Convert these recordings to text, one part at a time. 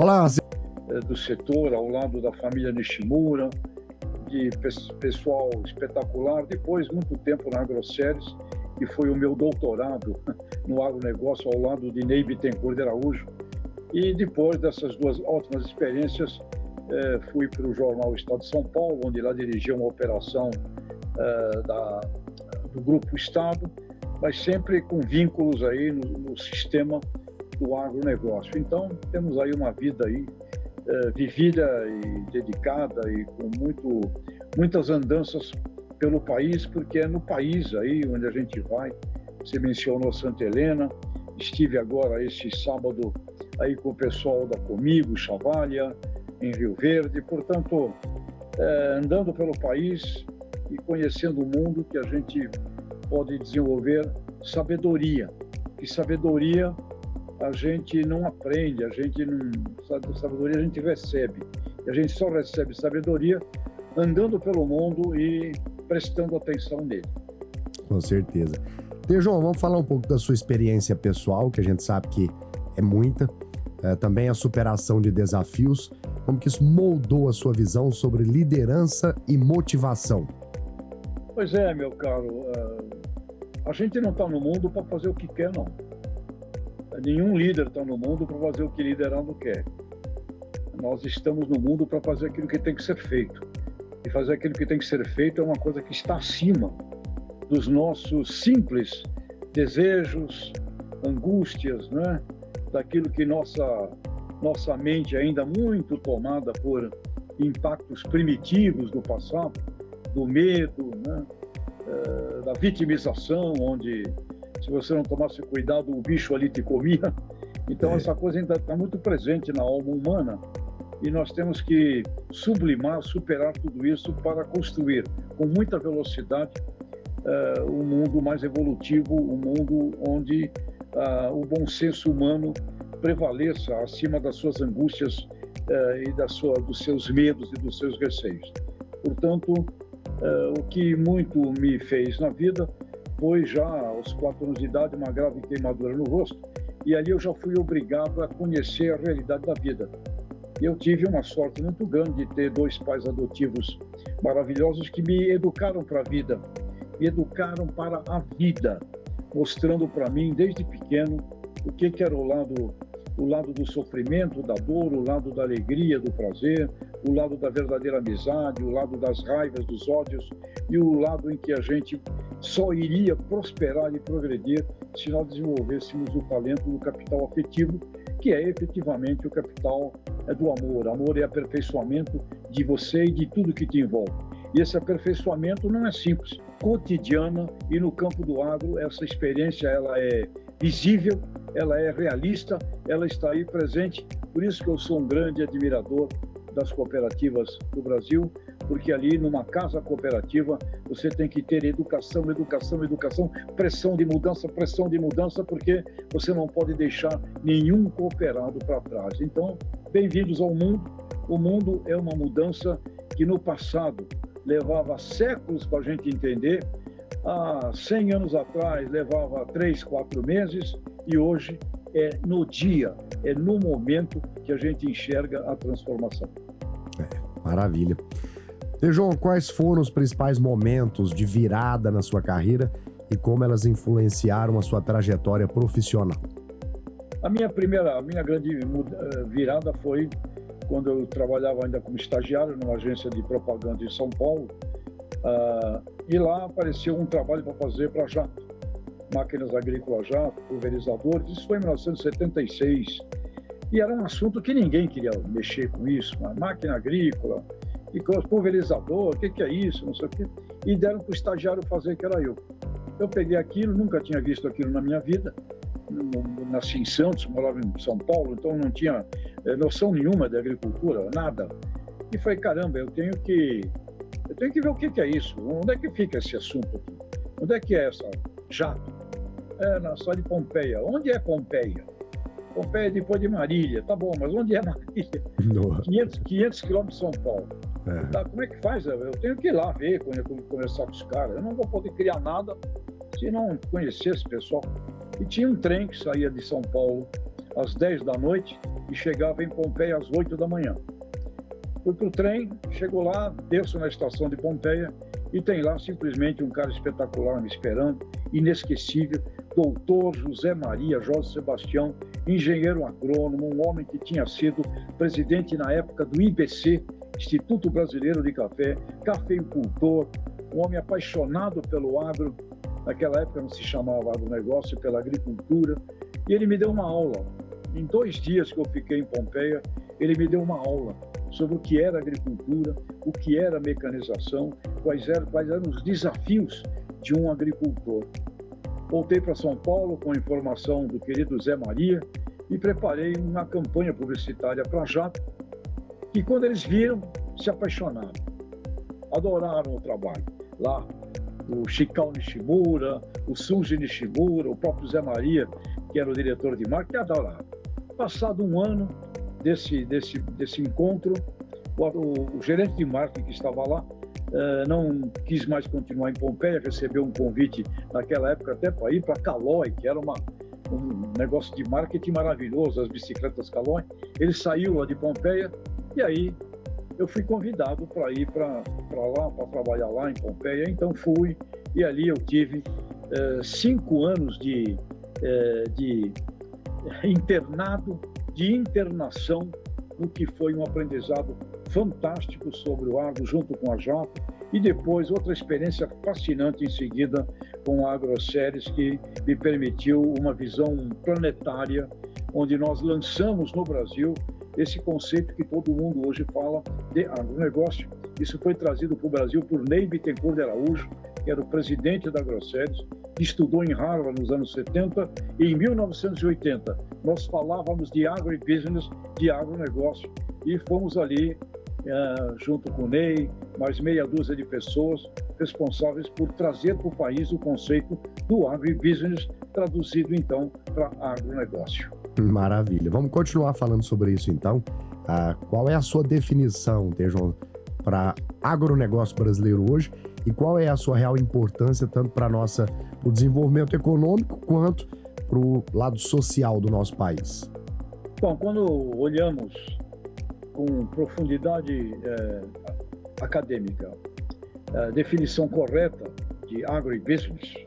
Olá, do setor, ao lado da família Nishimura, de pessoal espetacular. Depois, muito tempo na AgroSéries, que foi o meu doutorado no agronegócio, ao lado de Ney Bittencourt de Araújo. E depois dessas duas ótimas experiências, fui para o jornal Estado de São Paulo, onde lá dirigi uma operação do Grupo Estado, mas sempre com vínculos aí no sistema do agronegócio. Então, temos aí uma vida aí vivida e dedicada e com muitas andanças pelo país, porque é no país aí onde a gente vai. Você mencionou Santa Helena, estive agora esse sábado aí com o pessoal da Comigo, Chavalha, em Rio Verde, portanto, andando pelo país e conhecendo o mundo, que a gente pode desenvolver sabedoria. E sabedoria a gente não aprende, sabedoria a gente recebe. E a gente só recebe sabedoria andando pelo mundo e prestando atenção nele. Com certeza. João, vamos falar um pouco da sua experiência pessoal, que a gente sabe que é muita. Também a superação de desafios. Como que isso moldou a sua visão sobre liderança e motivação? Pois é, meu caro. A gente não está no mundo para fazer o que quer, não. Nenhum líder está no mundo para fazer o que liderando quer. Nós estamos no mundo para fazer aquilo que tem que ser feito. E fazer aquilo que tem que ser feito é uma coisa que está acima dos nossos simples desejos, angústias, né? Daquilo que nossa mente é ainda muito tomada por impactos primitivos do passado, do medo, né? Da vitimização, onde se você não tomasse cuidado, o bicho ali te comia. Então, essa coisa ainda está muito presente na alma humana e nós temos que sublimar, superar tudo isso para construir com muita velocidade um mundo mais evolutivo, um mundo onde o bom senso humano prevaleça acima das suas angústias e dos seus medos e dos seus receios. Portanto, o que muito me fez na vida foi já aos 4 anos de idade uma grave queimadura no rosto, e ali eu já fui obrigado a conhecer a realidade da vida. E eu tive uma sorte muito grande de ter 2 pais adotivos maravilhosos que me educaram para a vida, me educaram para a vida, mostrando para mim desde pequeno o que era o lado do sofrimento, da dor, o lado da alegria, do prazer, o lado da verdadeira amizade, o lado das raivas, dos ódios e o lado em que a gente só iria prosperar e progredir se nós desenvolvêssemos o talento do capital afetivo, que é efetivamente o capital do amor. Amor é aperfeiçoamento de você e de tudo que te envolve. E esse aperfeiçoamento não é simples, cotidiana, e no campo do agro essa experiência ela é visível, ela é realista, ela está aí presente. Por isso que eu sou um grande admirador das cooperativas do Brasil, porque ali numa casa cooperativa você tem que ter educação, pressão de mudança, porque você não pode deixar nenhum cooperado para trás. Então, bem-vindos ao mundo. O mundo é uma mudança que no passado levava séculos para a gente entender, há 100 anos atrás levava 3, 4 meses e hoje é no dia, é no momento que a gente enxerga a transformação. Maravilha. João, quais foram os principais momentos de virada na sua carreira e como elas influenciaram a sua trajetória profissional? A minha grande virada foi quando eu trabalhava ainda como estagiário numa agência de propaganda em São Paulo, e lá apareceu um trabalho para fazer para jato, máquinas agrícolas jato, pulverizadores. Isso foi em 1976 e era um assunto que ninguém queria mexer com isso, uma máquina agrícola e com pulverizador, o que é isso, não sei o quê, e deram para o estagiário fazer, que era eu. Eu peguei aquilo, nunca tinha visto aquilo na minha vida, nasci em Santos, morava em São Paulo, então não tinha noção nenhuma de agricultura, nada. E falei, caramba, eu tenho que ver o que é isso, onde é que fica esse assunto aqui? Onde é que é essa jato? Na cidade de Pompeia. Onde é Pompeia? Pompeia é depois de Marília, tá bom, mas onde é Marília? 500 quilômetros de São Paulo. Tá, como é que faz? Eu tenho que ir lá ver, conversar com os caras. Eu não vou poder criar nada se não conhecer esse pessoal. E tinha um trem que saía de São Paulo às 10 da noite e chegava em Pompeia às 8 da manhã. Fui para o trem, chego lá, desço na estação de Pompeia e tem lá simplesmente um cara espetacular me esperando, inesquecível, doutor José Maria Jorge Sebastião, engenheiro agrônomo, um homem que tinha sido presidente na época do IBC, Instituto Brasileiro de Café, cafeicultor, um homem apaixonado pelo agro, naquela época não se chamava agronegócio, pela agricultura, e ele me deu uma aula. Em 2 dias que eu fiquei em Pompeia, ele me deu uma aula sobre o que era agricultura, o que era mecanização, quais eram os desafios de um agricultor. Voltei para São Paulo com a informação do querido Zé Maria e preparei uma campanha publicitária para a Jato, que quando eles viram, se apaixonaram, adoraram o trabalho. Lá, o Shikao Nishimura, o Suji Nishimura, o próprio Zé Maria, que era o diretor de marketing, adoraram. Passado um ano desse encontro, o gerente de marketing que estava lá não quis mais continuar em Pompeia, recebeu um convite naquela época até para ir para Caloi, que era um negócio de marketing maravilhoso, as bicicletas Caloi. Ele saiu lá de Pompeia e aí eu fui convidado para ir para lá, para trabalhar lá em Pompeia. Então fui e ali eu tive 5 anos de internado, de internação, no que foi um aprendizado fantástico sobre o agro junto com a Jato, e depois outra experiência fascinante em seguida com a AgroSéries, que me permitiu uma visão planetária, onde nós lançamos no Brasil esse conceito que todo mundo hoje fala de agronegócio. Isso foi trazido para o Brasil por Ney Bittencourt de Araújo, que era o presidente da AgroSéries, que estudou em Harvard nos anos 70, e em 1980 nós falávamos de agribusiness, de agronegócio, e fomos ali, junto com o Ney, mais meia dúzia de pessoas responsáveis por trazer para o país o conceito do agribusiness, traduzido então para agronegócio. Maravilha. Vamos continuar falando sobre isso então. Qual é a sua definição, Tejon, para agronegócio brasileiro hoje e qual é a sua real importância tanto para o desenvolvimento econômico quanto para o lado social do nosso país? Bom, quando olhamos com profundidade acadêmica a definição correta de agribusiness,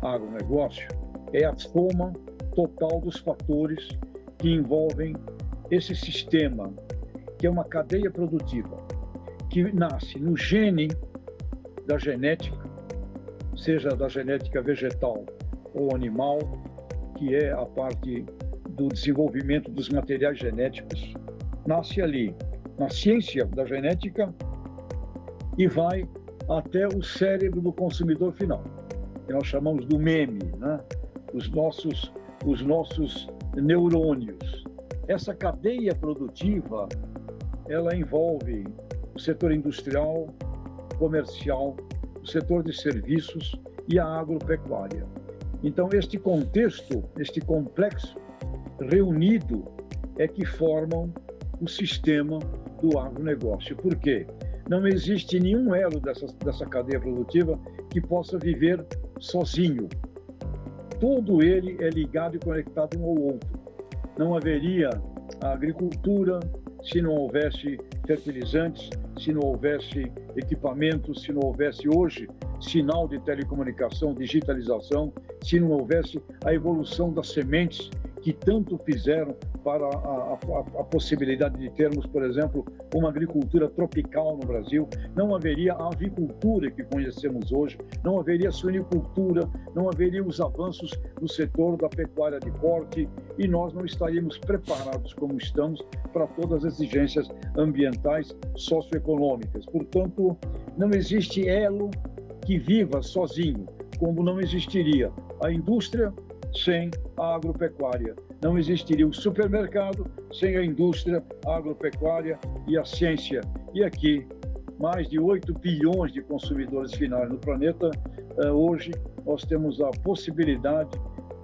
agronegócio, é a soma total dos fatores que envolvem esse sistema, que é uma cadeia produtiva, que nasce no gene da genética, seja da genética vegetal ou animal, que é a parte do desenvolvimento dos materiais genéticos, nasce ali na ciência da genética e vai até o cérebro do consumidor final, que nós chamamos do meme, né? Os nossos neurônios. Essa cadeia produtiva, ela envolve o setor industrial, comercial, o setor de serviços e a agropecuária. Então, este contexto, este complexo reunido é que formam o sistema do agronegócio. Por quê? Não existe nenhum elo dessa cadeia produtiva que possa viver sozinho. Todo ele é ligado e conectado um ao outro. Não haveria a agricultura se não houvesse fertilizantes, se não houvesse equipamentos, se não houvesse hoje sinal de telecomunicação, digitalização, se não houvesse a evolução das sementes que tanto fizeram para a possibilidade de termos, por exemplo, uma agricultura tropical no Brasil, não haveria a avicultura que conhecemos hoje, não haveria a suinicultura, não haveria os avanços no setor da pecuária de corte e nós não estaríamos preparados como estamos para todas as exigências ambientais, socioeconômicas. Portanto, não existe elo que viva sozinho, como não existiria a indústria sem a agropecuária. Não existiria o supermercado sem a indústria, a agropecuária e a ciência. E aqui, mais de 8 bilhões de consumidores finais no planeta, hoje nós temos a possibilidade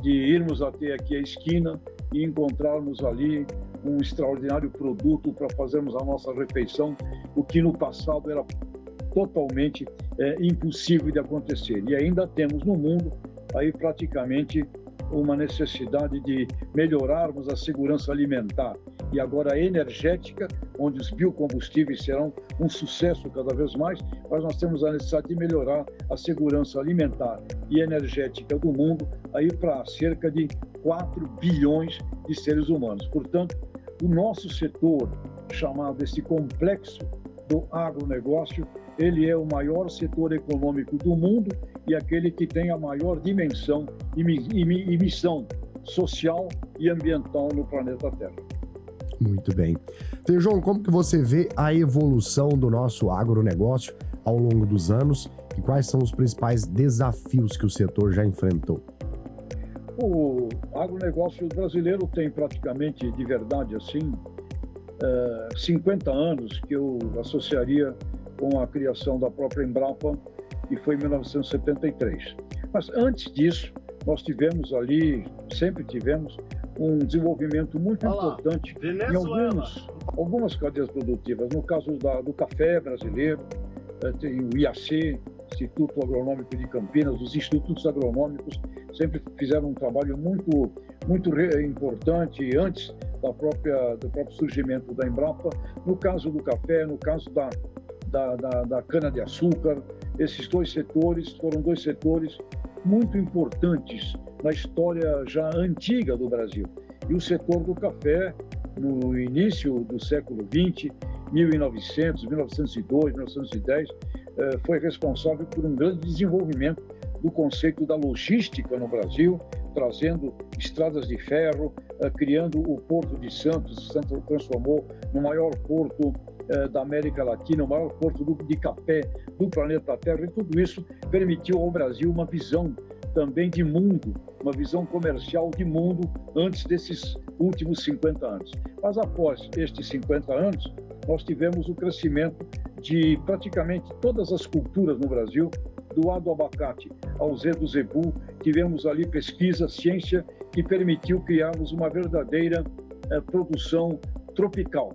de irmos até aqui a esquina e encontrarmos ali um extraordinário produto para fazermos a nossa refeição, o que no passado era totalmente impossível de acontecer. E ainda temos no mundo aí praticamente uma necessidade de melhorarmos a segurança alimentar e agora a energética, onde os biocombustíveis serão um sucesso cada vez mais, mas nós temos a necessidade de melhorar a segurança alimentar e energética do mundo aí para cerca de 4 bilhões de seres humanos. Portanto, o nosso setor, chamado esse complexo do agronegócio, ele é o maior setor econômico do mundo e aquele que tem a maior dimensão e missão social e ambiental no planeta Terra. Muito bem. João, como que você vê a evolução do nosso agronegócio ao longo dos anos e quais são os principais desafios que o setor já enfrentou? O agronegócio brasileiro tem praticamente, de verdade assim, 50 anos que eu associaria com a criação da própria Embrapa, que foi em 1973. Mas antes disso, nós sempre tivemos um desenvolvimento muito importante em algumas cadeias produtivas. No caso do café brasileiro, tem o IAC, Instituto Agronômico de Campinas, os institutos agronômicos sempre fizeram um trabalho muito importante antes do próprio surgimento da Embrapa. No caso do café, no caso da cana-de-açúcar, esses dois setores foram dois setores muito importantes na história já antiga do Brasil. E o setor do café, no início do século XX, 1900, 1902, 1910, foi responsável por um grande desenvolvimento do conceito da logística no Brasil, trazendo estradas de ferro, criando o Porto de Santos. Santos transformou no maior porto da América Latina, o maior porto de café do planeta Terra, e tudo isso permitiu ao Brasil uma visão também de mundo, uma visão comercial de mundo antes desses últimos 50 anos. Mas após estes 50 anos, nós tivemos o crescimento de praticamente todas as culturas no Brasil, do A do abacate ao Z do zebu. Tivemos ali pesquisa, ciência, que permitiu criarmos uma verdadeira produção tropical.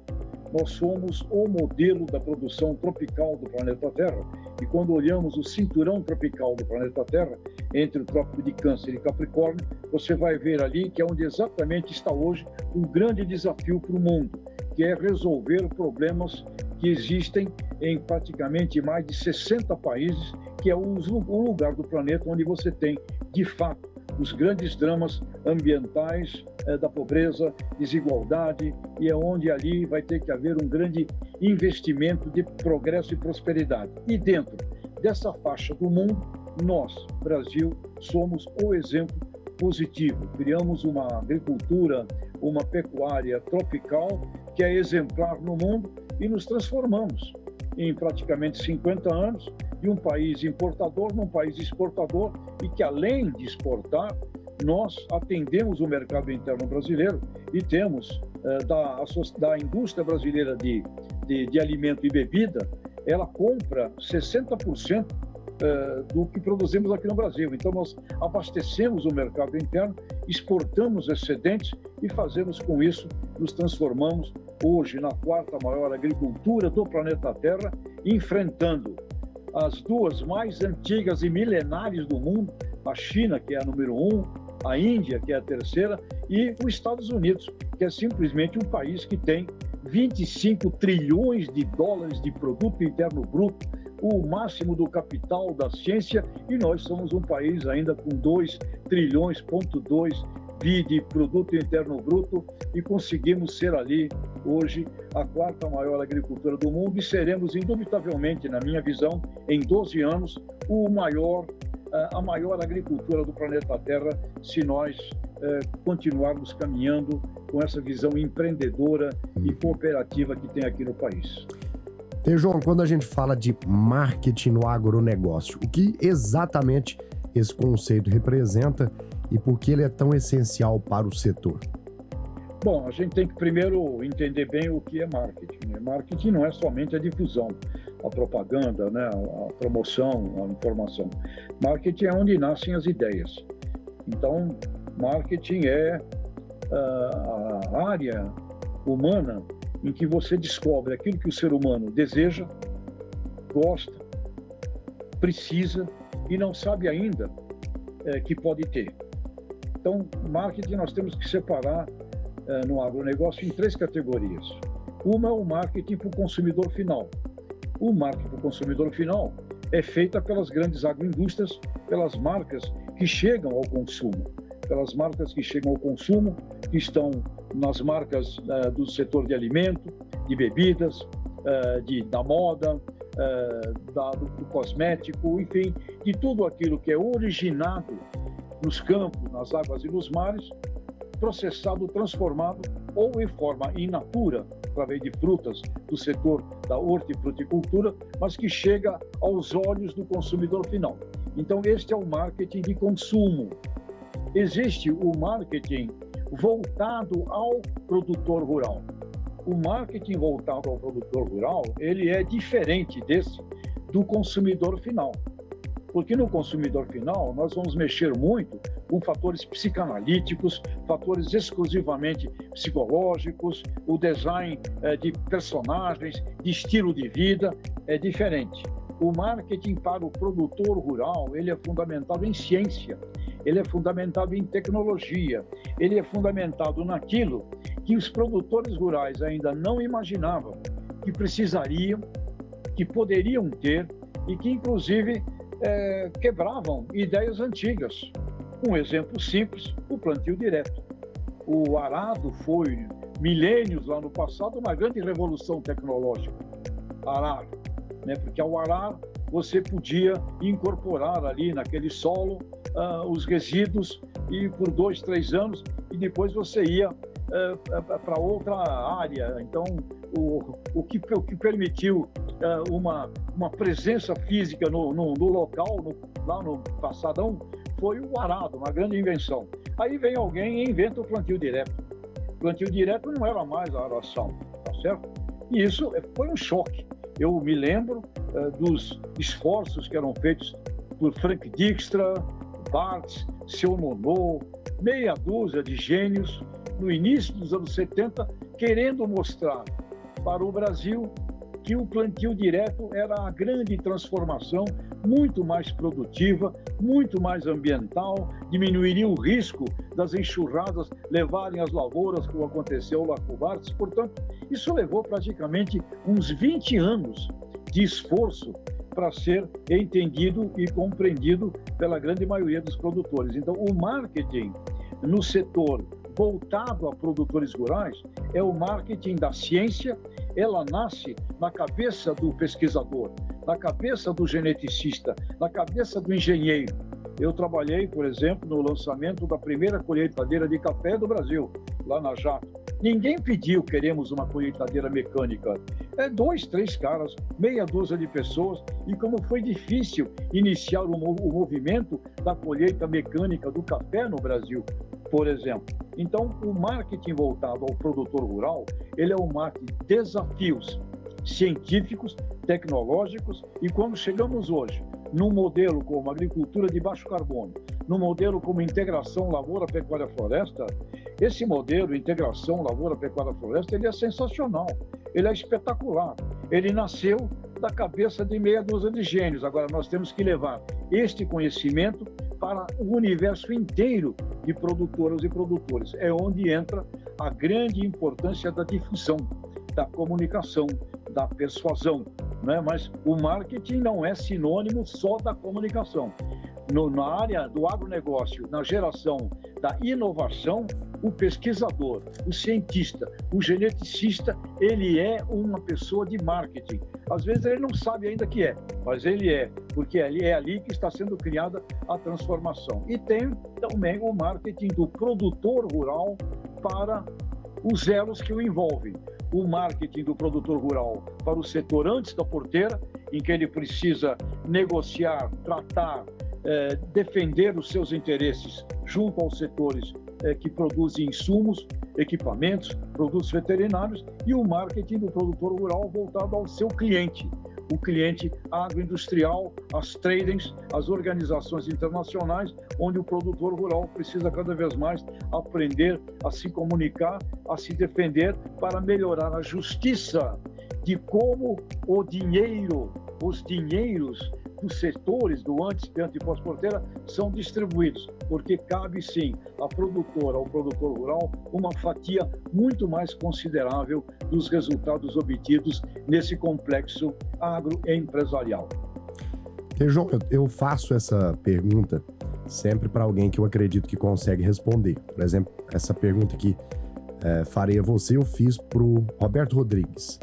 Nós somos o modelo da produção tropical do planeta Terra. E quando olhamos o cinturão tropical do planeta Terra, entre o Trópico de Câncer e Capricórnio, você vai ver ali que é onde exatamente está hoje um grande desafio para o mundo, que é resolver problemas que existem em praticamente mais de 60 países, que é o lugar do planeta onde você tem, de fato, os grandes dramas ambientais, da pobreza, desigualdade, e é onde ali vai ter que haver um grande investimento de progresso e prosperidade. E dentro dessa faixa do mundo, nós, Brasil, somos o exemplo positivo. Criamos uma agricultura, uma pecuária tropical que é exemplar no mundo e nos transformamos em praticamente 50 anos de um país importador num país exportador, e que além de exportar, nós atendemos o mercado interno brasileiro e temos da indústria brasileira de alimento e bebida, ela compra 60% do que produzimos aqui no Brasil. Então nós abastecemos o mercado interno, exportamos excedentes e fazemos com isso, nos transformamos hoje na quarta maior agricultura do planeta Terra, enfrentando as duas mais antigas e milenares do mundo, a China, que é a número 1, a Índia, que é a terceira, e os Estados Unidos, que é simplesmente um país que tem 25 trilhões de dólares de produto interno bruto, o máximo do capital da ciência, e nós somos um país ainda com 2 trilhões,2 bi de produto interno bruto, e conseguimos ser ali, hoje, a quarta maior agricultura do mundo, e seremos, indubitavelmente, na minha visão, em 12 anos, a maior agricultura do planeta Terra, se nós continuarmos caminhando com essa visão empreendedora e cooperativa que tem aqui no país. João, quando a gente fala de marketing no agronegócio, o que exatamente esse conceito representa e por que ele é tão essencial para o setor? Bom, a gente tem que primeiro entender bem o que é marketing, né? Marketing não é somente a difusão, a propaganda, né? A promoção, a informação. Marketing é onde nascem as ideias. Então, marketing é a área humana em que você descobre aquilo que o ser humano deseja, gosta, precisa e não sabe ainda que pode ter. Então, marketing nós temos que separar no agronegócio em 3 categorias. Uma é o marketing para o consumidor final. O marketing para o consumidor final é feita pelas grandes agroindústrias, pelas marcas que chegam ao consumo. Pelas marcas que chegam ao consumo, que estão nas marcas do setor de alimento, de bebidas, da moda, do cosmético, enfim, de tudo aquilo que é originado nos campos, nas águas e nos mares, processado, transformado ou em forma in natura, através de frutas do setor da hortifruticultura, mas que chega aos olhos do consumidor final. Então, este é o marketing de consumo. Existe o marketing voltado ao produtor rural. O marketing voltado ao produtor rural, ele é diferente do consumidor final. Porque no consumidor final, nós vamos mexer muito com fatores psicanalíticos, fatores exclusivamente psicológicos, o design de personagens, de estilo de vida, é diferente. O marketing para o produtor rural, ele é fundamentado em ciência, ele é fundamentado em tecnologia, ele é fundamentado naquilo que os produtores rurais ainda não imaginavam, que precisariam, que poderiam ter e que, inclusive, quebravam ideias antigas. Um exemplo simples, o plantio direto. O arado foi, milênios lá no passado, uma grande revolução tecnológica. Arar, né? Porque ao arar você podia incorporar ali naquele solo os resíduos e por 2, 3 anos e depois você ia para outra área. Então, o que permitiu uma presença física no local, lá no passadão, foi o arado, uma grande invenção. Aí vem alguém e inventa o plantio direto. O plantio direto não era mais a aração, tá certo? E isso foi um choque. Eu me lembro dos esforços que eram feitos por Frank Dijkstra, Bartz, Seu Monod, meia dúzia de gênios, no início dos anos 70, querendo mostrar para o Brasil que o plantio direto era a grande transformação, muito mais produtiva, muito mais ambiental, diminuiria o risco das enxurradas levarem as lavouras, como aconteceu lá com o Bartz. Portanto, isso levou praticamente uns 20 anos de esforço para ser entendido e compreendido pela grande maioria dos produtores. Então, o marketing no setor voltado a produtores rurais é o marketing da ciência. Ela nasce na cabeça do pesquisador, na cabeça do geneticista, na cabeça do engenheiro. Eu trabalhei, por exemplo, no lançamento da primeira colheitadeira de café do Brasil, lá na Jato. Ninguém pediu, queremos uma colheitadeira mecânica. 2, 3 caras, meia dúzia de pessoas. E como foi difícil iniciar o movimento da colheita mecânica do café no Brasil, por exemplo. Então, o marketing voltado ao produtor rural, ele é um marketing de desafios científicos, tecnológicos, e quando chegamos hoje num modelo como agricultura de baixo carbono, num modelo como integração lavoura-pecuária-floresta, esse modelo, integração lavoura-pecuária-floresta, ele é sensacional, ele é espetacular. Ele nasceu da cabeça de meia dúzia de gênios. Agora, nós temos que levar este conhecimento para o universo inteiro de produtoras e produtores. É onde entra a grande importância da difusão, da comunicação, da persuasão, né? Mas o marketing não é sinônimo só da comunicação. Na área do agronegócio, na geração da inovação, o pesquisador, o cientista, o geneticista, ele é uma pessoa de marketing. Às vezes ele não sabe ainda que é, mas ele é, porque é ali que está sendo criada a transformação. E tem também o marketing do produtor rural para os elos que o envolvem. O marketing do produtor rural para o setor antes da porteira, em que ele precisa negociar, tratar, defender os seus interesses junto aos setores que produzem insumos, equipamentos, produtos veterinários, e o marketing do produtor rural voltado ao seu cliente, o cliente agroindustrial, as tradings, as organizações internacionais, onde o produtor rural precisa cada vez mais aprender a se comunicar, a se defender para melhorar a justiça de como os dinheiros dos setores do antes, e pós-porteira são distribuídos, porque cabe sim à produtora, ao produtor rural, uma fatia muito mais considerável dos resultados obtidos nesse complexo agroempresarial. João, eu faço essa pergunta sempre para alguém que eu acredito que consegue responder. Por exemplo, essa pergunta que farei a você, eu fiz para o Roberto Rodrigues,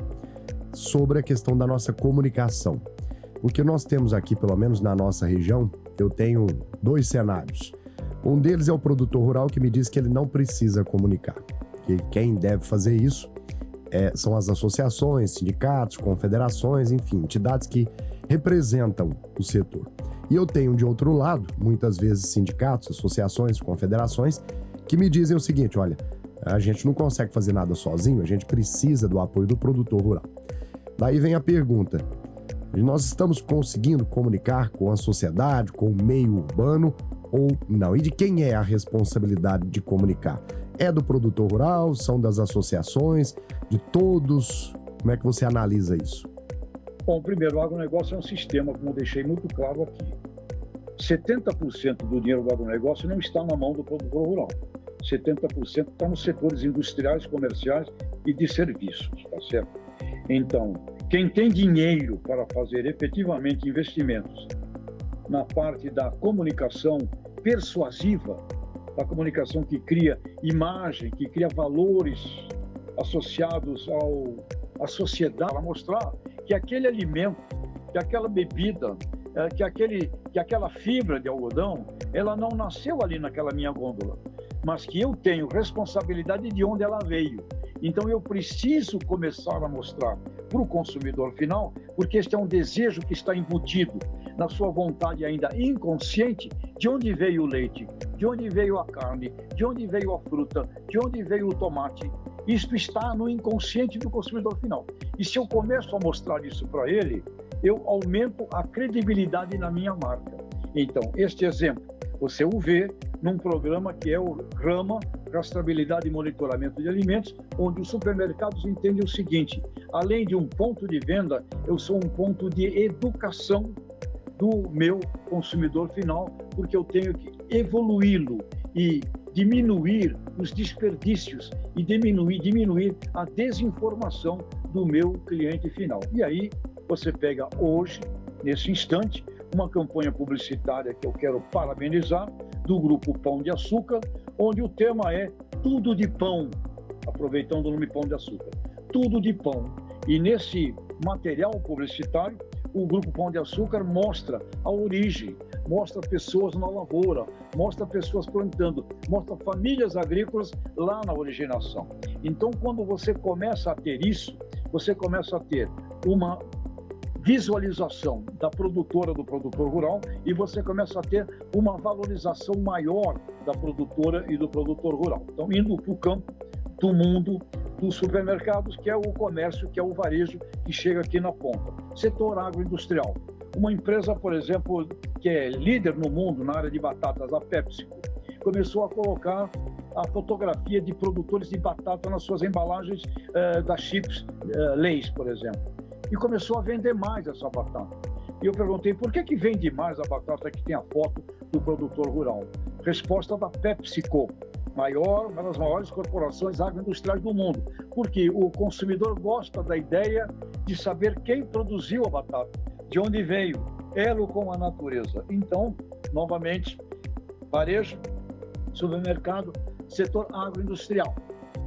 sobre a questão da nossa comunicação. O que nós temos aqui, pelo menos na nossa região, eu tenho 2 cenários. Um deles é o produtor rural que me diz que ele não precisa comunicar, que quem deve fazer isso são as associações, sindicatos, confederações, enfim, entidades que representam o setor. E eu tenho, de outro lado, muitas vezes sindicatos, associações, confederações, que me dizem o seguinte: olha, a gente não consegue fazer nada sozinho, a gente precisa do apoio do produtor rural. Daí vem a pergunta: nós estamos conseguindo comunicar com a sociedade, com o meio urbano ou não? E de quem é a responsabilidade de comunicar? É do produtor rural? São das associações? De todos? Como é que você analisa isso? Bom, primeiro, o agronegócio é um sistema, como eu deixei muito claro aqui. 70% do dinheiro do agronegócio não está na mão do produtor rural. 70% está nos setores industriais, comerciais e de serviços, tá certo? Então, quem tem dinheiro para fazer efetivamente investimentos na parte da comunicação persuasiva, da comunicação que cria imagem, que cria valores associados à sociedade, para mostrar que aquele alimento, que aquela bebida, que aquela fibra de algodão, ela não nasceu ali naquela minha gôndola, mas que eu tenho responsabilidade de onde ela veio. Então eu preciso começar a mostrar para o consumidor final, porque este é um desejo que está embutido na sua vontade ainda inconsciente, de onde veio o leite, de onde veio a carne, de onde veio a fruta, de onde veio o tomate. Isto está no inconsciente do consumidor final. E se eu começo a mostrar isso para ele, eu aumento a credibilidade na minha marca. Então, este exemplo, você o vê num programa que é o RAMA, Rastreabilidade e Monitoramento de Alimentos, onde os supermercados entendem o seguinte: além de um ponto de venda, eu sou um ponto de educação do meu consumidor final, porque eu tenho que evoluí-lo e diminuir os desperdícios e diminuir a desinformação do meu cliente final. E aí você pega hoje, nesse instante, uma campanha publicitária que eu quero parabenizar, do Grupo Pão de Açúcar, onde o tema é Tudo de Pão, aproveitando o nome Pão de Açúcar, Tudo de Pão. E nesse material publicitário, o Grupo Pão de Açúcar mostra a origem, mostra pessoas na lavoura, mostra pessoas plantando, mostra famílias agrícolas lá na originação. Então, quando você começa a ter isso, você começa a ter uma visualização da produtora, do produtor rural, e você começa a ter uma valorização maior da produtora e do produtor rural. Então, indo para o campo do mundo dos supermercados, que é o comércio, que é o varejo, que chega aqui na ponta. Setor agroindustrial. Uma empresa, por exemplo, que é líder no mundo na área de batatas, a PepsiCo, começou a colocar a fotografia de produtores de batata nas suas embalagens das chips Lay's, por exemplo. E começou a vender mais essa batata. E eu perguntei, por que vende mais a batata que tem a foto do produtor rural? Resposta da PepsiCo, uma das maiores corporações agroindustriais do mundo. Porque o consumidor gosta da ideia de saber quem produziu a batata, de onde veio, elo com a natureza. Então, novamente, varejo, supermercado, setor agroindustrial,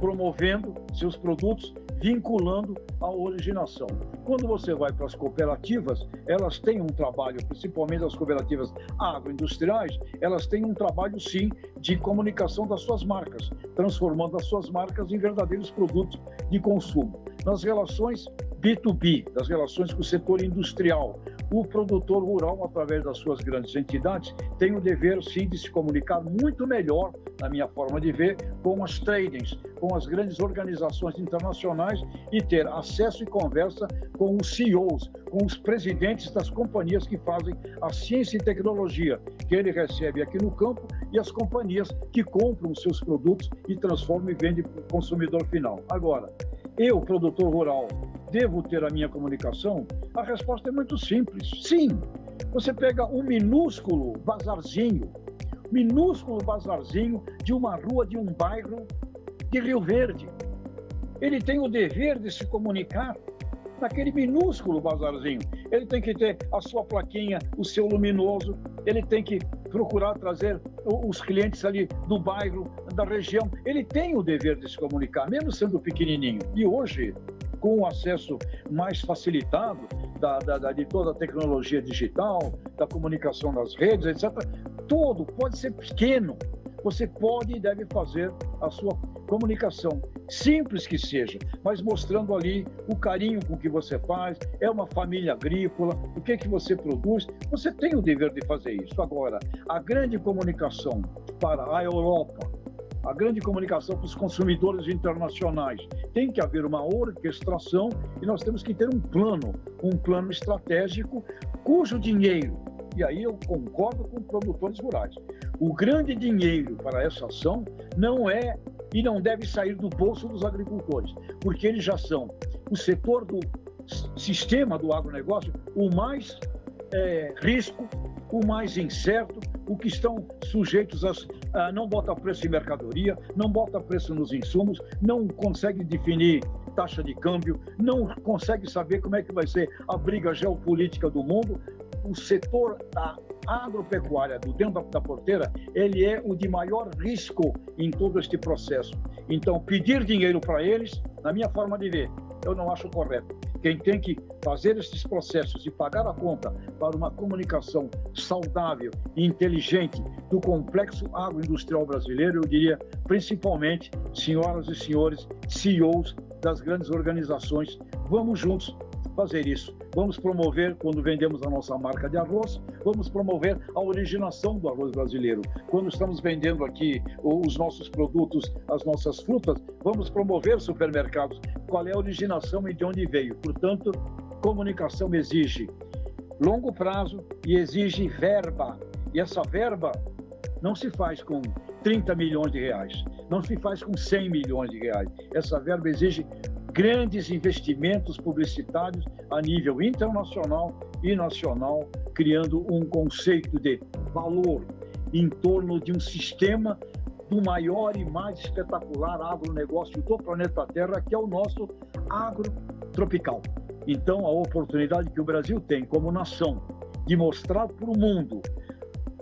promovendo seus produtos, vinculando a originação. Quando você vai para as cooperativas, elas têm um trabalho, principalmente as cooperativas agroindustriais, elas têm um trabalho, sim, de comunicação das suas marcas, transformando as suas marcas em verdadeiros produtos de consumo. Nas relações B2B, das relações com o setor industrial, o produtor rural, através das suas grandes entidades, tem o dever, sim, de se comunicar muito melhor, na minha forma de ver, com as tradings, com as grandes organizações internacionais e ter acesso e conversa com os CEOs, com os presidentes das companhias que fazem a ciência e tecnologia que ele recebe aqui no campo e as companhias que compram os seus produtos e transformam e vendem para o consumidor final. Agora, eu, produtor rural, devo ter a minha comunicação? A resposta é muito simples. Sim, Você pega um minúsculo bazarzinho de uma rua, de um bairro de Rio Verde. Ele tem o dever de se comunicar naquele minúsculo bazarzinho. Ele tem que ter a sua plaquinha, o seu luminoso, ele tem que procurar trazer os clientes ali do bairro, da região. Ele tem o dever de se comunicar, mesmo sendo pequenininho. E hoje, com o acesso mais facilitado de toda a tecnologia digital, da comunicação nas redes, etc., tudo pode ser pequeno. Você pode e deve fazer a sua comunicação, simples que seja, mas mostrando ali o carinho com que você faz, é uma família agrícola, o que você produz, você tem o dever de fazer isso. Agora, a grande comunicação para a Europa, a grande comunicação para os consumidores internacionais, tem que haver uma orquestração e nós temos que ter um plano estratégico cujo dinheiro, e aí eu concordo com produtores rurais, o grande dinheiro para essa ação não é e não deve sair do bolso dos agricultores, porque eles já são o setor do sistema do agronegócio o mais risco, o mais incerto, o que estão sujeitos a não botar preço em mercadoria, não bota preço nos insumos, não consegue definir taxa de câmbio, não consegue saber como é que vai ser a briga geopolítica do mundo. O setor da agropecuária, do dentro da porteira, ele é o de maior risco em todo este processo. Então, pedir dinheiro para eles, na minha forma de ver, eu não acho correto. Quem tem que fazer esses processos e pagar a conta para uma comunicação saudável e inteligente do complexo agroindustrial brasileiro, eu diria, principalmente, senhoras e senhores, CEOs das grandes organizações, vamos juntos fazer isso. Vamos promover, quando vendemos a nossa marca de arroz, vamos promover a originação do arroz brasileiro. Quando estamos vendendo aqui os nossos produtos, as nossas frutas, vamos promover supermercados. Qual é a originação e de onde veio? Portanto, comunicação exige longo prazo e exige verba. E essa verba não se faz com 30 milhões de reais, não se faz com 100 milhões de reais. Essa verba exige grandes investimentos publicitários a nível internacional e nacional, criando um conceito de valor em torno de um sistema do maior e mais espetacular agronegócio do planeta Terra, que é o nosso agrotropical. Então, a oportunidade que o Brasil tem como nação de mostrar para o mundo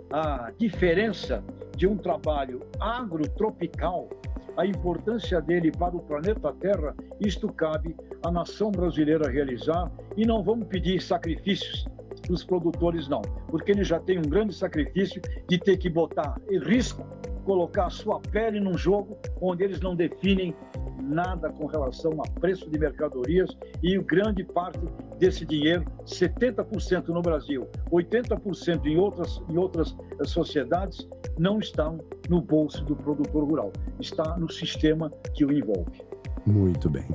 a diferença de um trabalho agrotropical, a importância dele para o planeta Terra, isto cabe à nação brasileira realizar, e não vamos pedir sacrifícios dos produtores, não, porque eles já têm um grande sacrifício de ter que botar em risco, colocar a sua pele num jogo onde eles não definem nada com relação a preço de mercadorias, e grande parte desse dinheiro, 70% no Brasil, 80% em outras sociedades, não estão no bolso do produtor rural, está no sistema que o envolve. Muito bem.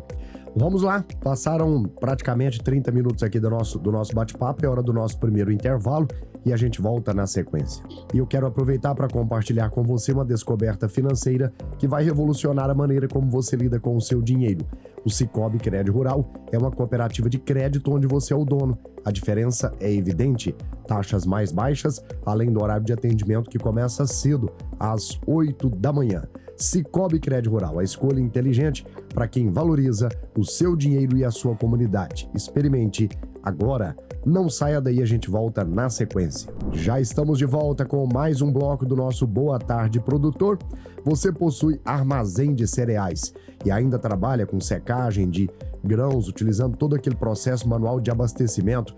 Vamos lá, passaram praticamente 30 minutos aqui do nosso bate-papo, é hora do nosso primeiro intervalo e a gente volta na sequência. E eu quero aproveitar para compartilhar com você uma descoberta financeira que vai revolucionar a maneira como você lida com o seu dinheiro. O Sicoob Crédito Rural é uma cooperativa de crédito onde você é o dono. A diferença é evidente, taxas mais baixas, além do horário de atendimento que começa cedo, às 8 da manhã. Sicoob Crédito Rural, a escolha inteligente para quem valoriza o seu dinheiro e a sua comunidade. Experimente agora. Não saia daí, a gente volta na sequência. Já estamos de volta com mais um bloco do nosso Boa Tarde Produtor. Você possui armazém de cereais e ainda trabalha com secagem de grãos, utilizando todo aquele processo manual de abastecimento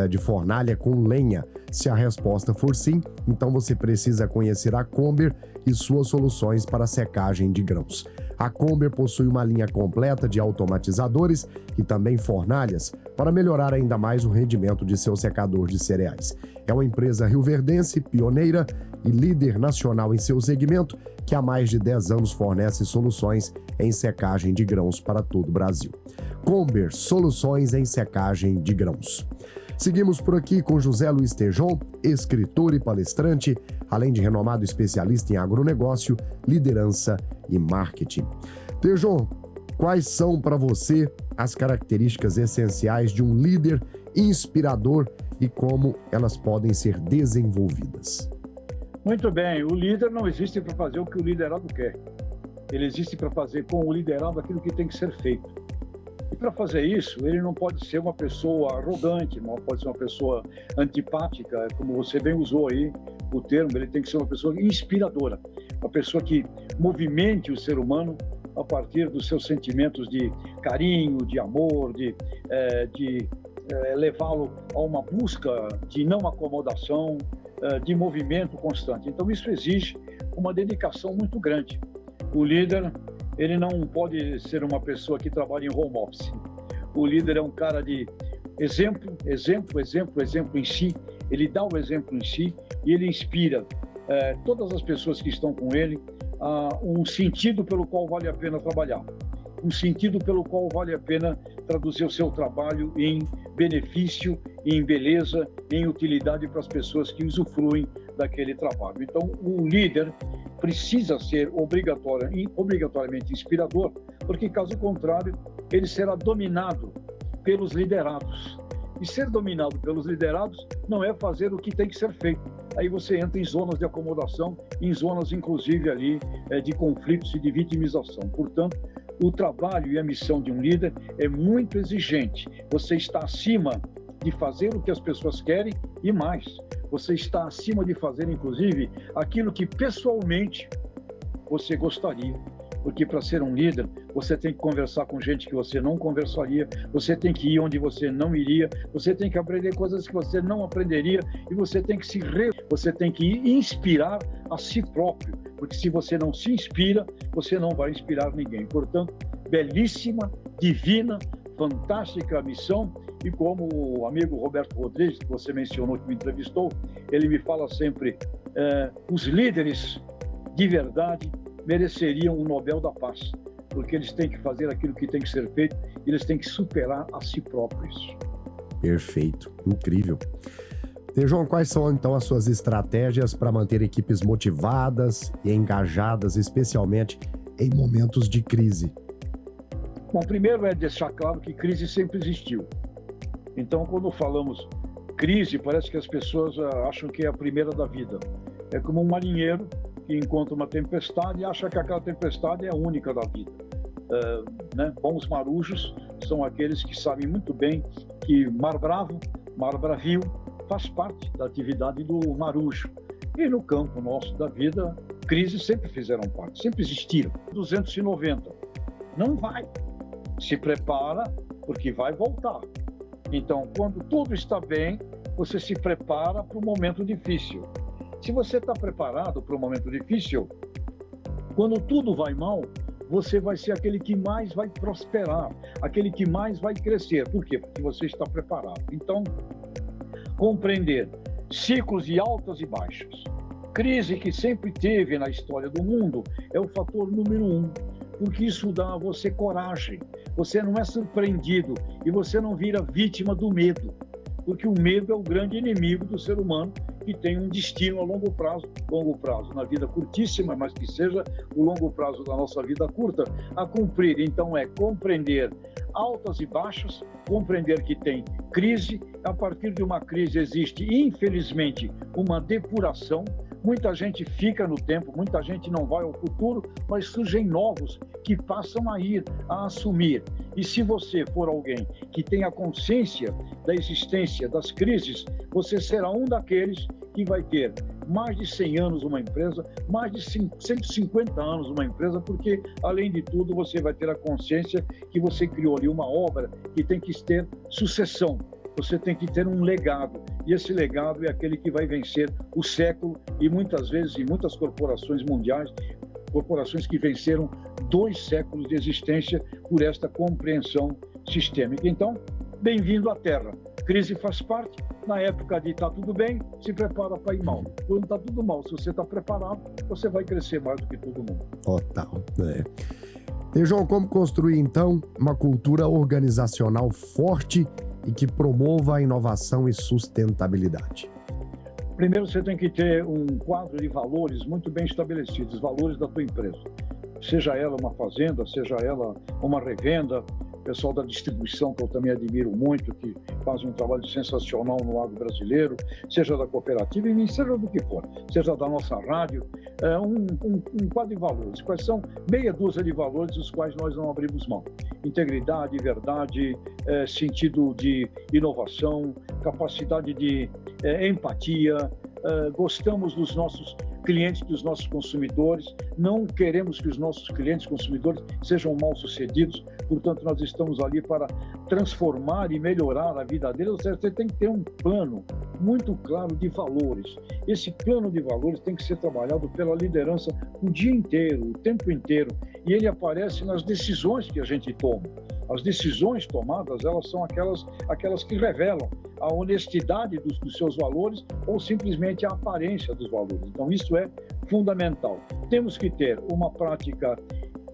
de fornalha com lenha? Se a resposta for sim, então você precisa conhecer a Comber e suas soluções para secagem de grãos. A Comber possui uma linha completa de automatizadores e também fornalhas para melhorar ainda mais o rendimento de seu secador de cereais. É uma empresa rioverdense, pioneira e líder nacional em seu segmento, que há mais de 10 anos fornece soluções em secagem de grãos para todo o Brasil. Comber, soluções em secagem de grãos. Seguimos por aqui com José Luiz Tejon, escritor e palestrante, além de renomado especialista em agronegócio, liderança e marketing. Tejon, quais são para você as características essenciais de um líder inspirador e como elas podem ser desenvolvidas. Muito bem, o líder não existe para fazer o que o liderado quer. Ele existe para fazer com o liderado aquilo que tem que ser feito. E para fazer isso, ele não pode ser uma pessoa arrogante, não pode ser uma pessoa antipática, como você bem usou aí o termo, ele tem que ser uma pessoa inspiradora, uma pessoa que movimente o ser humano a partir dos seus sentimentos de carinho, de amor, de levá-lo a uma busca de não acomodação, de movimento constante. Então isso exige uma dedicação muito grande. O líder, ele não pode ser uma pessoa que trabalha em home office. O líder é um cara de exemplo em si. Ele dá o exemplo em si e ele inspira todas as pessoas que estão com ele a um sentido pelo qual vale a pena trabalhar, um sentido pelo qual vale a pena traduzir o seu trabalho em benefício, em beleza, em utilidade para as pessoas que usufruem daquele trabalho. Então, o líder precisa ser obrigatoriamente inspirador, porque, caso contrário, ele será dominado pelos liderados. E ser dominado pelos liderados não é fazer o que tem que ser feito. Aí você entra em zonas de acomodação, em zonas, inclusive, ali de conflitos e de vitimização. Portanto, o trabalho e a missão de um líder é muito exigente. Você está acima de fazer o que as pessoas querem e mais. Você está acima de fazer, inclusive, aquilo que pessoalmente você gostaria. Porque para ser um líder, você tem que conversar com gente que você não conversaria, você tem que ir onde você não iria, você tem que aprender coisas que você não aprenderia e você tem que você tem que inspirar a si próprio, porque se você não se inspira, você não vai inspirar ninguém. Portanto, belíssima, divina, fantástica missão. E como o amigo Roberto Rodrigues, que você mencionou, que me entrevistou, ele me fala sempre, os líderes de verdade mereceriam o Nobel da Paz, porque eles têm que fazer aquilo que tem que ser feito, eles têm que superar a si próprios. Perfeito, incrível. João, quais são então as suas estratégias para manter equipes motivadas e engajadas, especialmente em momentos de crise? Bom, primeiro é deixar claro que crise sempre existiu. Então, quando falamos crise, parece que as pessoas acham que é a primeira da vida. É como um marinheiro que encontra uma tempestade e acha que aquela tempestade é a única da vida. Bons marujos são aqueles que sabem muito bem que mar bravo, mar bravio, faz parte da atividade do marujo. E no campo nosso da vida, crises sempre fizeram parte, sempre existiram. 290. Não vai. Se prepara, porque vai voltar. Então, quando tudo está bem, você se prepara para o momento difícil. Se você está preparado para um momento difícil, quando tudo vai mal, você vai ser aquele que mais vai prosperar, aquele que mais vai crescer. Por quê? Porque você está preparado. Então, compreender ciclos de altas e baixas, crise que sempre teve na história do mundo, é o fator número 1, porque isso dá a você coragem. Você não é surpreendido e você não vira vítima do medo, porque o medo é o grande inimigo do ser humano, que tem um destino a longo prazo na vida curtíssima, mas que seja o longo prazo da nossa vida curta, a cumprir. Então é compreender altas e baixas, compreender que tem crise, a partir de uma crise existe, infelizmente, uma depuração, muita gente fica no tempo, muita gente não vai ao futuro, mas surgem novos que passam a ir, a assumir. E se você for alguém que tenha consciência da existência das crises, você será um daqueles que vai ter mais de 100 anos uma empresa, mais de 150 anos uma empresa, porque, além de tudo, você vai ter a consciência que você criou ali uma obra que tem que ter sucessão. Você tem que ter um legado, e esse legado é aquele que vai vencer o século, e muitas vezes, em muitas corporações mundiais, corporações que venceram 2 séculos de existência por esta compreensão sistêmica. Então, bem-vindo à Terra. Crise faz parte. Na época de tá tudo bem, se prepara para ir mal. Quando tá tudo mal, se você está preparado, você vai crescer mais do que todo mundo. Total, né? E, João, como construir, então, uma cultura organizacional forte e que promova a inovação e sustentabilidade? Primeiro, você tem que ter um quadro de valores muito bem estabelecidos, valores da tua empresa. Seja ela uma fazenda, seja ela uma revenda, pessoal da distribuição, que eu também admiro muito, que fazem um trabalho sensacional no agro brasileiro, seja da cooperativa, e seja do que for, seja da nossa rádio, um quadro de valores. Quais são meia dúzia de valores dos quais nós não abrimos mão? Integridade, verdade, sentido de inovação, capacidade de empatia, gostamos dos nossos clientes, dos nossos consumidores, não queremos que os nossos clientes, consumidores, sejam mal sucedidos, portanto nós estamos ali para transformar e melhorar a vida deles. Ou seja, você tem que ter um plano muito claro de valores. Esse plano de valores tem que ser trabalhado pela liderança o dia inteiro, o tempo inteiro, e ele aparece nas decisões que a gente toma. As decisões tomadas, elas são aquelas que revelam a honestidade dos seus valores ou simplesmente a aparência dos valores. Então, isso é fundamental. Temos que ter uma prática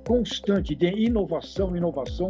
constante de inovação,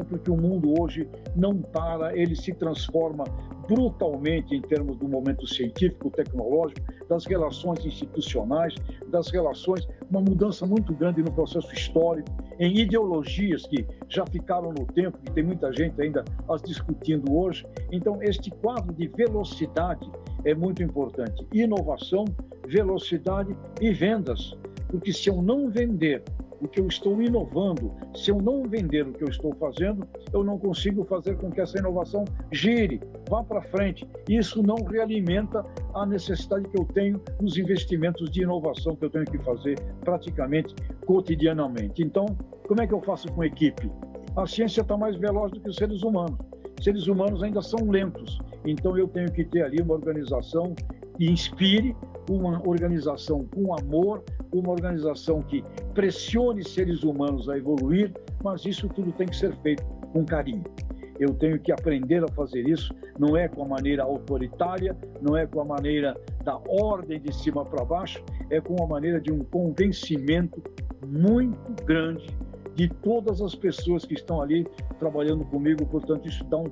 porque o mundo hoje não para, ele se transforma brutalmente em termos do momento científico, tecnológico, das relações institucionais, das relações, uma mudança muito grande no processo histórico, em ideologias que já ficaram no tempo, que tem muita gente ainda as discutindo hoje. Então, este quadro de velocidade é muito importante. Inovação, velocidade e vendas, porque se eu não vender o que eu estou inovando, se eu não vender o que eu estou fazendo, eu não consigo fazer com que essa inovação gire, vá para frente. Isso não realimenta a necessidade que eu tenho nos investimentos de inovação que eu tenho que fazer praticamente cotidianamente. Então, como é que eu faço com equipe? A ciência está mais veloz do que os seres humanos. Os seres humanos ainda são lentos. Então, eu tenho que ter ali uma organização que inspire, uma organização com amor, uma organização que pressione seres humanos a evoluir, mas isso tudo tem que ser feito com carinho. Eu tenho que aprender a fazer isso, não é com a maneira autoritária, não é com a maneira da ordem de cima para baixo, é com a maneira de um convencimento muito grande de todas as pessoas que estão ali trabalhando comigo. Portanto, isso dá um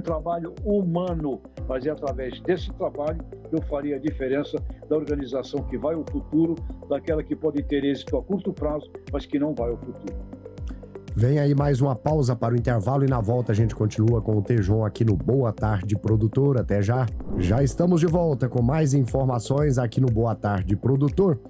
trabalho humano, mas é através desse trabalho que eu faria a diferença da organização que vai ao futuro, daquela que pode ter êxito a curto prazo, mas que não vai ao futuro. Vem aí mais uma pausa para o intervalo e na volta a gente continua com o Tejon aqui no Boa Tarde Produtor. Até já! Já estamos de volta com mais informações aqui no Boa Tarde Produtor.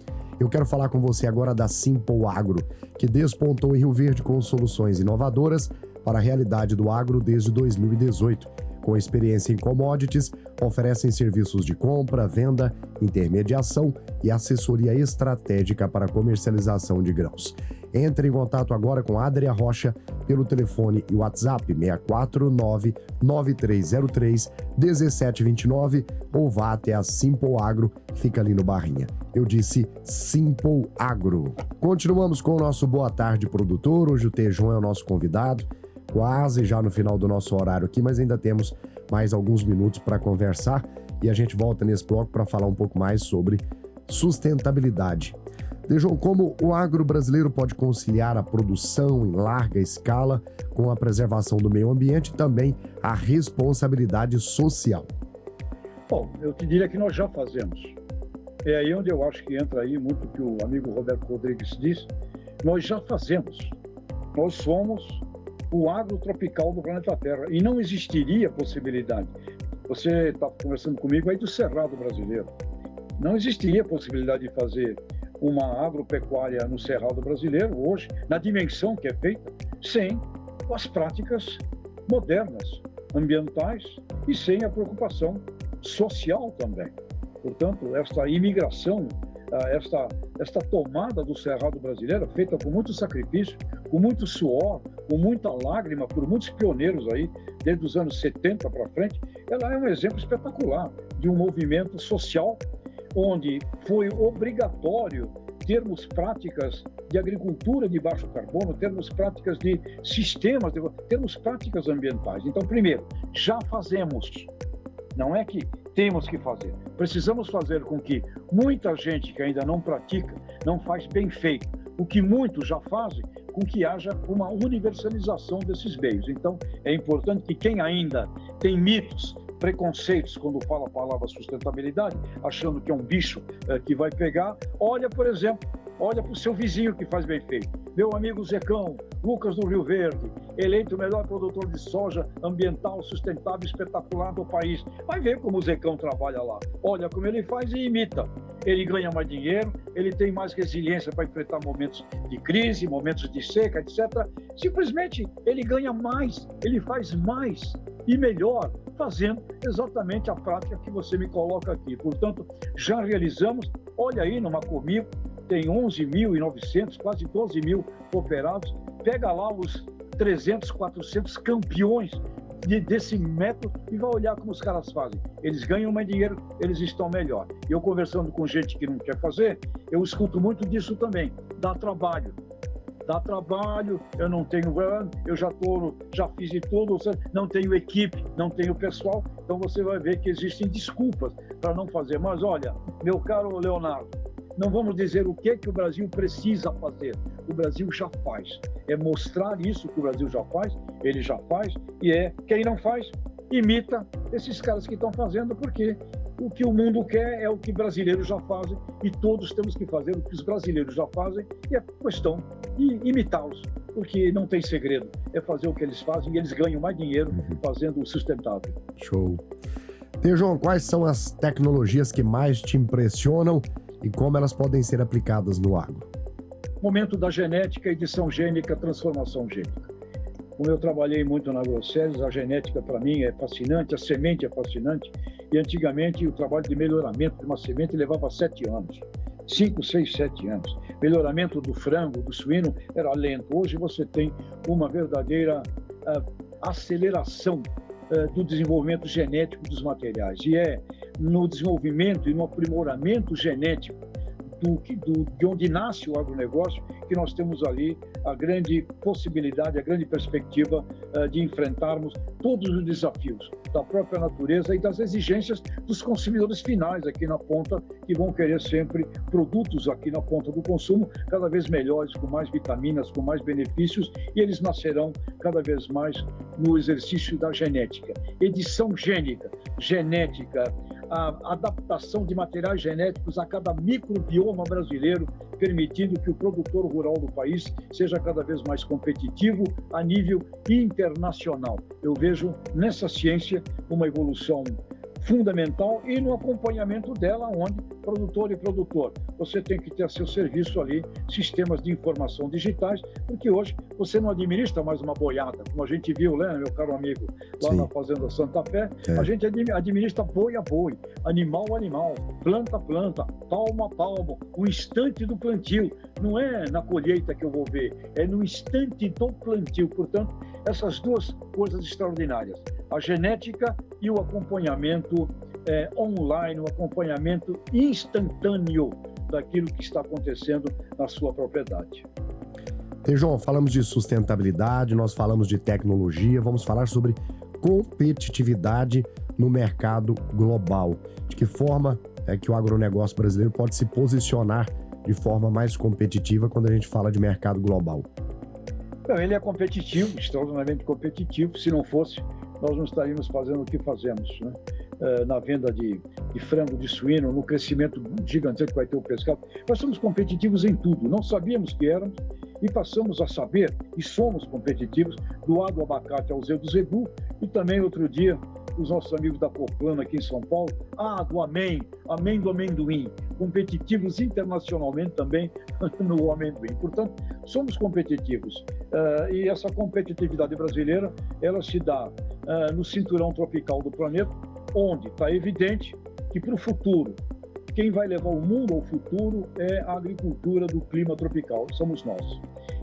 Eu quero falar com você agora da Simple Agro, que despontou em Rio Verde com soluções inovadoras para a realidade do agro desde 2018. Com experiência em commodities, oferecem serviços de compra, venda, intermediação e assessoria estratégica para a comercialização de grãos. Entre em contato agora com a Adria Rocha pelo telefone e WhatsApp 649-9303-1729 ou vá até a Simple Agro, que fica ali no Barrinha. Eu disse Simple Agro. Continuamos com o nosso Boa Tarde Produtor. Hoje o Tejon é o nosso convidado. Quase já no final do nosso horário aqui, mas ainda temos mais alguns minutos para conversar e a gente volta nesse bloco para falar um pouco mais sobre sustentabilidade. Tejon, como o agro brasileiro pode conciliar a produção em larga escala com a preservação do meio ambiente e também a responsabilidade social? Bom, eu te diria que nós já fazemos. É aí onde eu acho que entra aí muito o que o amigo Roberto Rodrigues diz. Nós já fazemos. Nós somos o agro tropical do planeta Terra e não existiria possibilidade. Você está conversando comigo aí do Cerrado brasileiro. Não existiria possibilidade de fazer uma agropecuária no Cerrado brasileiro hoje, na dimensão que é feita, sem as práticas modernas, ambientais e sem a preocupação social também. Portanto, esta imigração, esta tomada do Cerrado brasileiro, feita com muito sacrifício, com muito suor, com muita lágrima, por muitos pioneiros aí, desde os anos 70 para frente, ela é um exemplo espetacular de um movimento social onde foi obrigatório termos práticas de agricultura de baixo carbono, termos práticas de sistemas, termos práticas ambientais. Então, primeiro, já fazemos. Não é que temos que fazer. Precisamos fazer com que muita gente que ainda não pratica, não faz bem feito. O que muitos já fazem, com que haja uma universalização desses meios. Então, é importante que quem ainda tem mitos, preconceitos quando fala a palavra sustentabilidade, achando que é um bicho que vai pegar, olha, por exemplo, olha para o seu vizinho que faz bem feito. Meu amigo Zecão, Lucas do Rio Verde, eleito o melhor produtor de soja ambiental, sustentável, espetacular do país. Vai ver como o Zecão trabalha lá. Olha como ele faz e imita. Ele ganha mais dinheiro, ele tem mais resiliência para enfrentar momentos de crise, momentos de seca, etc. Simplesmente ele ganha mais, ele faz mais e melhor, fazendo exatamente a prática que você me coloca aqui. Portanto, já realizamos, olha aí no Macomico, tem 11.900, quase 12 mil cooperados, pega lá os 300, 400 campeões desse método e vai olhar como os caras fazem. Eles ganham mais dinheiro, eles estão melhor. E eu conversando com gente que não quer fazer, eu escuto muito disso também. Dá trabalho, eu não tenho, eu já fiz de tudo, não tenho equipe, não tenho pessoal, então você vai ver que existem desculpas para não fazer. Mas olha, meu caro Leonardo, não vamos dizer o que o Brasil precisa fazer, o Brasil já faz. É mostrar isso que o Brasil já faz, ele já faz, e quem não faz, imita esses caras que estão fazendo, porque o que o mundo quer é o que brasileiros já fazem, e todos temos que fazer o que os brasileiros já fazem, e é questão de imitá-los, porque não tem segredo, é fazer o que eles fazem, e eles ganham mais dinheiro fazendo o sustentável. Show. João, quais são as tecnologias que mais te impressionam e como elas podem ser aplicadas no agro? Momento da genética, edição gênica, transformação gênica. Como eu trabalhei muito na AgroSéries, a genética para mim é fascinante, a semente é fascinante, e antigamente o trabalho de melhoramento de uma semente levava 7 anos, 5, 6, 7 anos. Melhoramento do frango, do suíno era lento. Hoje você tem uma verdadeira aceleração do desenvolvimento genético dos materiais, e é no desenvolvimento e no aprimoramento genético de onde nasce o agronegócio, que nós temos ali a grande possibilidade, a grande perspectiva de enfrentarmos todos os desafios da própria natureza e das exigências dos consumidores finais aqui na ponta, que vão querer sempre produtos aqui na ponta do consumo, cada vez melhores, com mais vitaminas, com mais benefícios, e eles nascerão cada vez mais no exercício da genética. Edição gênica, genética, a adaptação de materiais genéticos a cada microbioma brasileiro, permitindo que o produtor rural do país seja cada vez mais competitivo a nível internacional. Eu vejo nessa ciência uma evolução fundamental e no acompanhamento dela, onde produtor e produtor, você tem que ter a seu serviço ali sistemas de informação digitais, porque hoje você não administra mais uma boiada, como a gente viu, né, meu caro amigo, lá na Fazenda Santa Fé, a gente administra boi a boi, animal a animal, planta a planta, palmo a palmo, o instante do plantio, não é na colheita que eu vou ver, é no instante do plantio. Portanto, essas duas coisas extraordinárias, a genética e o acompanhamento online, o acompanhamento instantâneo daquilo que está acontecendo na sua propriedade. João, falamos de sustentabilidade, nós falamos de tecnologia, vamos falar sobre competitividade no mercado global. De que forma que o agronegócio brasileiro pode se posicionar de forma mais competitiva quando a gente fala de mercado global? Ele é competitivo, extraordinariamente competitivo. Se não fosse, nós não estaríamos fazendo o que fazemos, né? Na venda de frango, de suíno, no crescimento gigantesco que vai ter o pescado. Nós somos competitivos em tudo. Não sabíamos que éramos e passamos a saber e somos competitivos, do A do abacate ao Z do zebu, e também outro dia os nossos amigos da Coplana aqui em São Paulo, do amém do amendoim, competitivos internacionalmente também no amendoim. Portanto, somos competitivos. E essa competitividade brasileira, ela se dá no cinturão tropical do planeta, onde está evidente que para o futuro, quem vai levar o mundo ao futuro é a agricultura do clima tropical, somos nós.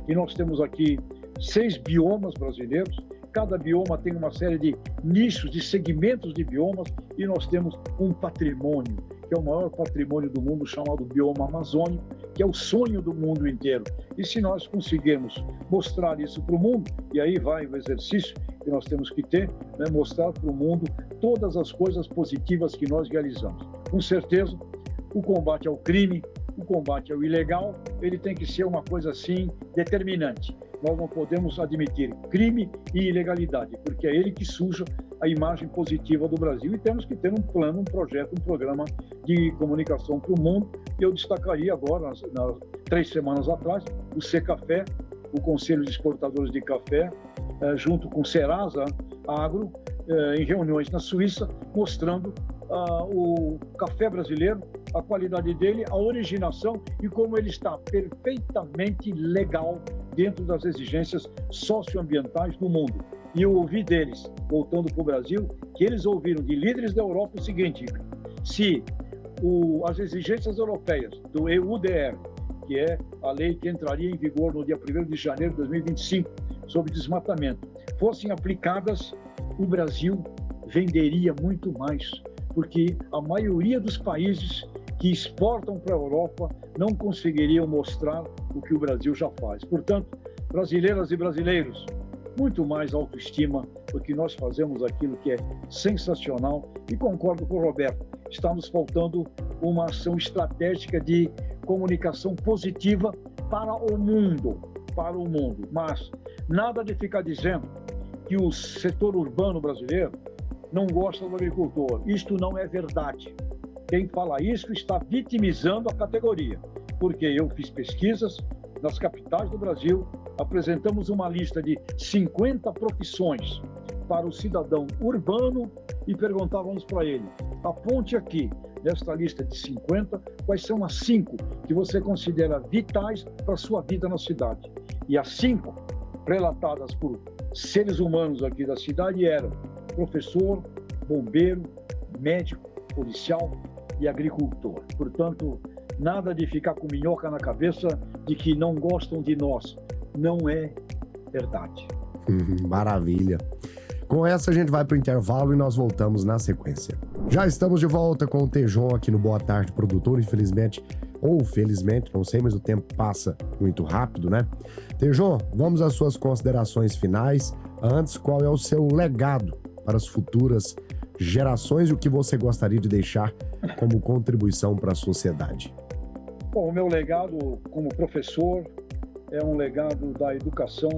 E nós temos aqui 6 biomas brasileiros, cada bioma tem uma série de nichos, de segmentos de biomas, e nós temos um patrimônio, que é o maior patrimônio do mundo, chamado bioma amazônico, que é o sonho do mundo inteiro. E se nós conseguirmos mostrar isso para o mundo, e aí vai o exercício que nós temos que ter, né, mostrar para o mundo todas as coisas positivas que nós realizamos. Com certeza, o combate ao crime, o combate ao ilegal, ele tem que ser uma coisa assim determinante. Nós não podemos admitir crime e ilegalidade, porque é ele que suja a imagem positiva do Brasil. E temos que ter um plano, um projeto, um programa de comunicação para o mundo. E eu destacaria agora, 3 semanas atrás, o Secafé, o Conselho de Exportadores de Café, junto com o Serasa Agro, em reuniões na Suíça, mostrando o café brasileiro, a qualidade dele, a originação e como ele está perfeitamente legal dentro das exigências socioambientais do mundo. E eu ouvi deles, voltando para o Brasil, que eles ouviram de líderes da Europa o seguinte: se as exigências europeias do EUDR, que é a lei que entraria em vigor no dia 1º de janeiro de 2025, sobre desmatamento, fossem aplicadas, o Brasil venderia muito mais, porque a maioria dos países que exportam para a Europa não conseguiriam mostrar o que o Brasil já faz. Portanto, brasileiras e brasileiros, muito mais autoestima, porque nós fazemos aquilo que é sensacional. E concordo com o Roberto, está nos faltando uma ação estratégica de comunicação positiva para o mundo, mas nada de ficar dizendo que o setor urbano brasileiro não gosta do agricultor. Isto não é verdade. Quem fala isso está vitimizando a categoria, porque eu fiz pesquisas nas capitais do Brasil, apresentamos uma lista de 50 profissões para o cidadão urbano e perguntávamos para ele: aponte aqui, nesta lista de 50, quais são as 5 que você considera vitais para a sua vida na cidade. E as 5, relatadas por seres humanos aqui da cidade, eram professor, bombeiro, médico, policial e agricultor. Portanto, nada de ficar com minhoca na cabeça de que não gostam de nós. Não é verdade. Maravilha. Com essa a gente vai para o intervalo e nós voltamos na sequência. Já estamos de volta com o Tejon aqui no Boa Tarde Produtor, infelizmente, ou felizmente, não sei, mas o tempo passa muito rápido, né? Tejon, vamos às suas considerações finais. Antes, qual é o seu legado para as futuras gerações e o que você gostaria de deixar como contribuição para a sociedade? Bom, o meu legado como professor é um legado da educação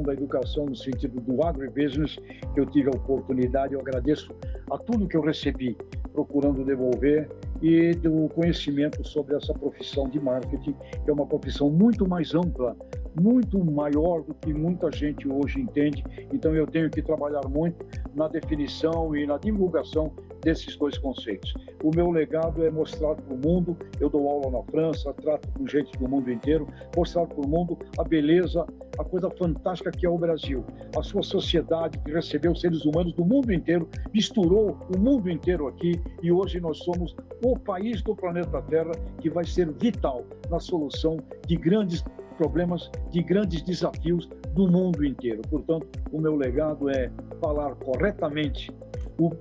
no sentido do agribusiness, que eu tive a oportunidade, eu agradeço a tudo que eu recebi, procurando devolver, e do conhecimento sobre essa profissão de marketing, que é uma profissão muito mais ampla, muito maior do que muita gente hoje entende. Então eu tenho que trabalhar muito na definição e na divulgação desses 2 conceitos. O meu legado é mostrar para o mundo, eu dou aula na França, trato com gente do mundo inteiro, mostrar para o mundo a beleza, a coisa fantástica que é o Brasil, a sua sociedade que recebeu seres humanos do mundo inteiro, misturou o mundo inteiro aqui, e hoje nós somos o país do planeta Terra que vai ser vital na solução de grandes problemas, de grandes desafios do mundo inteiro. Portanto, o meu legado é falar corretamente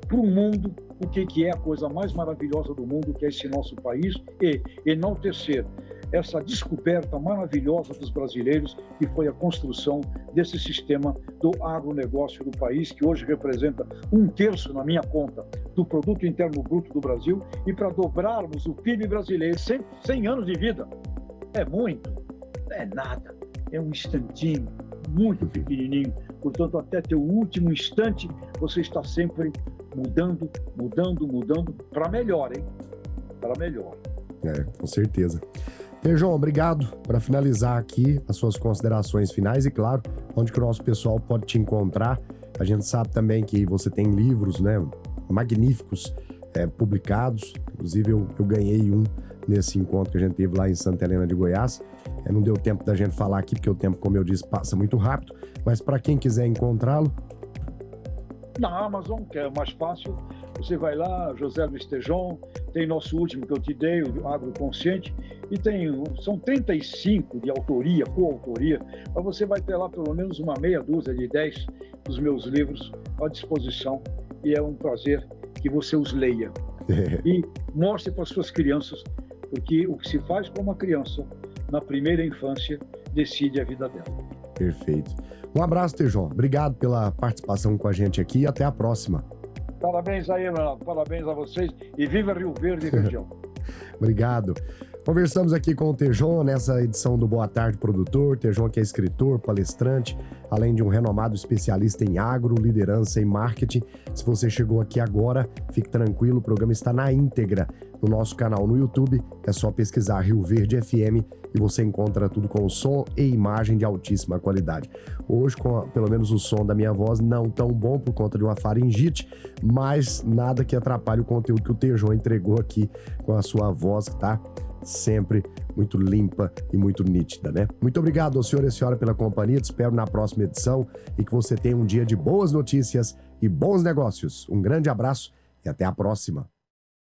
para o mundo o que é a coisa mais maravilhosa do mundo, que é esse nosso país, e enaltecer essa descoberta maravilhosa dos brasileiros, que foi a construção desse sistema do agronegócio do país, que hoje representa 1/3 na minha conta do Produto Interno Bruto do Brasil, e para dobrarmos o PIB brasileiro, 100 anos de vida, é muito, é nada, é um instantinho, muito pequenininho. Portanto, até teu último instante, você está sempre mudando para melhor, hein? Para melhor. Com certeza. Tejon, obrigado. Para finalizar aqui, as suas considerações finais e, claro, onde que o nosso pessoal pode te encontrar. A gente sabe também que você tem livros, né, magníficos, publicados. Inclusive, eu ganhei um nesse encontro que a gente teve lá em Santa Helena de Goiás. Não deu tempo da gente falar aqui, porque o tempo, como eu disse, passa muito rápido. Mas para quem quiser encontrá-lo... Na Amazon, que é mais fácil, você vai lá, José Luiz Tejon, tem nosso último que eu te dei, o Agroconsciente, e são 35 de autoria, coautoria, mas você vai ter lá pelo menos uma meia dúzia de 10 dos meus livros à disposição, e é um prazer que você os leia. E mostre para as suas crianças, porque o que se faz com uma criança na primeira infância decide a vida dela. Perfeito. Um abraço, Tejon. Obrigado pela participação com a gente aqui e até a próxima. Parabéns aí, Leonardo. Parabéns a vocês e viva Rio Verde e região. Obrigado. Conversamos aqui com o Tejon nessa edição do Boa Tarde Produtor. Tejon que é escritor, palestrante, além de um renomado especialista em agro, liderança e marketing. Se você chegou aqui agora, fique tranquilo, o programa está na íntegra no nosso canal no YouTube. É só pesquisar Rio Verde FM e você encontra tudo com som e imagem de altíssima qualidade. Hoje, com pelo menos o som da minha voz não tão bom por conta de uma faringite, mas nada que atrapalhe o conteúdo que o Tejon entregou aqui com a sua voz que tá sempre muito limpa e muito nítida, né? Muito obrigado ao senhor e a senhora pela companhia, te espero na próxima edição e que você tenha um dia de boas notícias e bons negócios. Um grande abraço e até a próxima.